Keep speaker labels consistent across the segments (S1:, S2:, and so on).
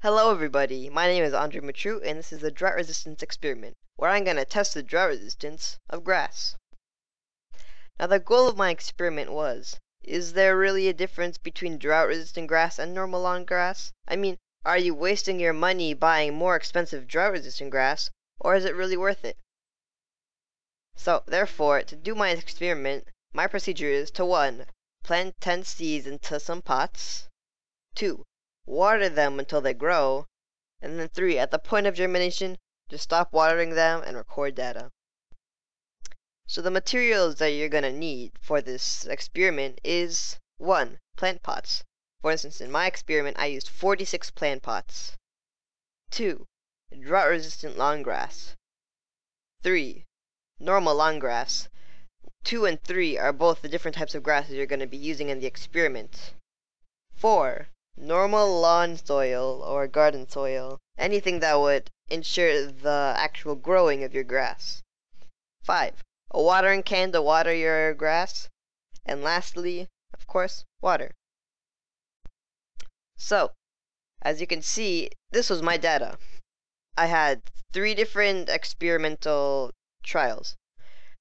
S1: Hello everybody, my name is Andre Matru and this is the drought resistance experiment, where I'm going to test the drought resistance of grass. Now the goal of my experiment was, is there really a difference between drought resistant grass and normal lawn grass? I mean, are you wasting your money buying more expensive drought resistant grass, or is it really worth it? So therefore, to do my experiment, my procedure is to 1. Plant 10 seeds into some pots, 2. Water them until they grow, and then 3. At the point of germination, just stop watering them and record data. So the materials that you're going to need for this experiment is 1. Plant pots. For instance, in my experiment, I used 46 plant pots. 2. Drought-resistant lawn grass. 3. Normal lawn grass. 2 and 3 are both the different types of grasses you're going to be using in the experiment. 4. Normal lawn soil or garden soil, anything that would ensure the actual growing of your grass. 5. A watering can to water your grass. And lastly, of course, water. So, as you can see, this was my data. I had 3 different experimental trials.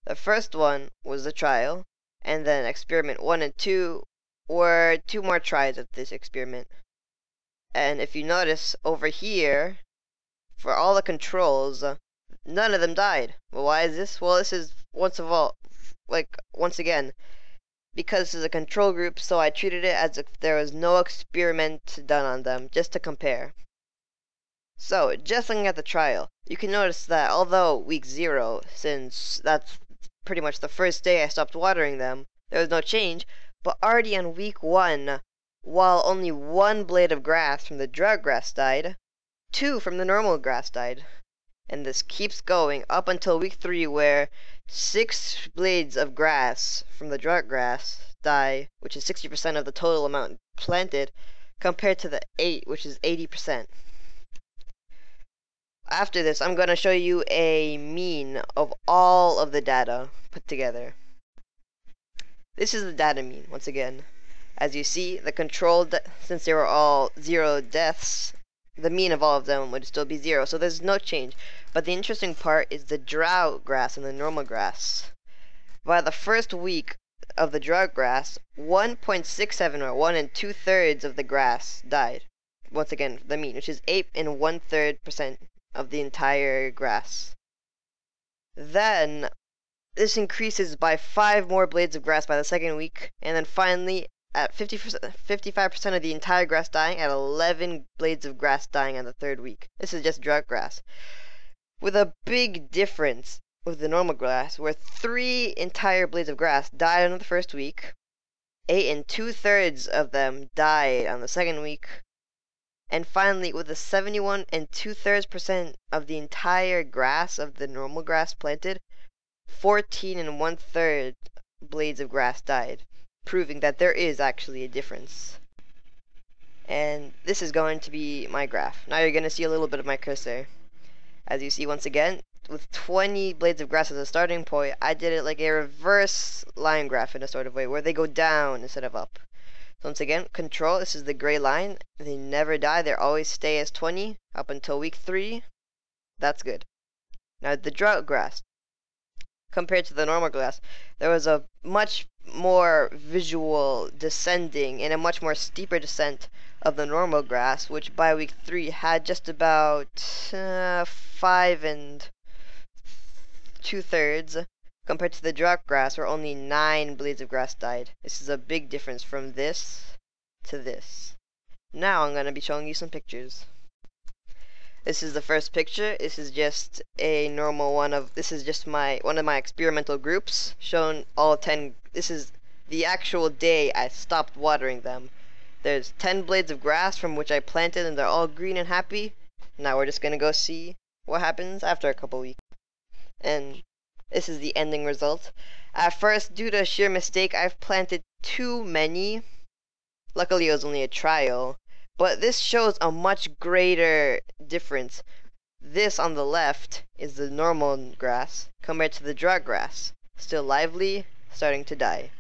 S1: The first one was the trial, and then experiment 1 and 2 were 2 more tries of this experiment. And if you notice over here, for all the controls, none of them died. Well, why is this? Well, this is once again, because this is a control group, so I treated it as if there was no experiment done on them, just to compare. So, just looking at the trial, you can notice that although week 0, since that's pretty much the first day I stopped watering them, there was no change, but already on week 1, while only 1 blade of grass from the drought grass died, 2 from the normal grass died. And this keeps going up until week 3, where 6 blades of grass from the drought grass die, which is 60% of the total amount planted, compared to the 8, which is 80%. After this, I'm going to show you a mean of all of the data put together. This is the data mean, once again. As you see, the control, since they were all 0 deaths, the mean of all of them would still be 0, so there's no change. But the interesting part is the drought grass and the normal grass. By the first week of the drought grass, 1.67 or 1 2/3 of the grass died. Once again, the mean, which is 8 1/3% of the entire grass. Then, this increases by 5 more blades of grass by the second week, and then finally, at 55% of the entire grass dying, at 11 blades of grass dying on the 3rd week. This is just drought grass. With a big difference with the normal grass, where 3 entire blades of grass died on the 1st week, 8 2/3 of them died on the 2nd week, and finally, with a 71 2/3% of the entire grass of the normal grass planted, 14 1/3 blades of grass died, proving that there is actually a difference. And this is going to be my graph. Now you're going to see a little bit of my cursor. As you see, once again, with 20 blades of grass as a starting point, I did it like a reverse line graph in a sort of way, where they go down instead of up. So once again, control, this is the gray line. They never die, they always stay as 20 up until week 3. That's good. Now the drought grass, compared to the normal grass, there was a much more visual descending and a much more steeper descent of the normal grass, which by week 3 had just about 5 2/3 compared to the drought grass, where only 9 blades of grass died. This is a big difference from this to this. Now I'm going to be showing you some pictures. This is the first picture. This is just a normal one of, this is just one of my experimental groups, shown all 10, this is the actual day I stopped watering them. There's 10 blades of grass from which I planted, and they're all green and happy. Now we're just going to go see what happens after a couple weeks. And this is the ending result. At first, due to sheer mistake, I've planted too many. Luckily, it was only a trial. But this shows a much greater difference. This on the left is the normal grass compared to the drought grass. Still lively, starting to die.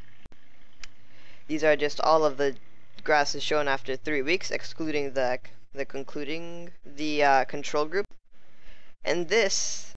S1: These are just all of the grasses shown after 3 weeks, excluding the the control group. And this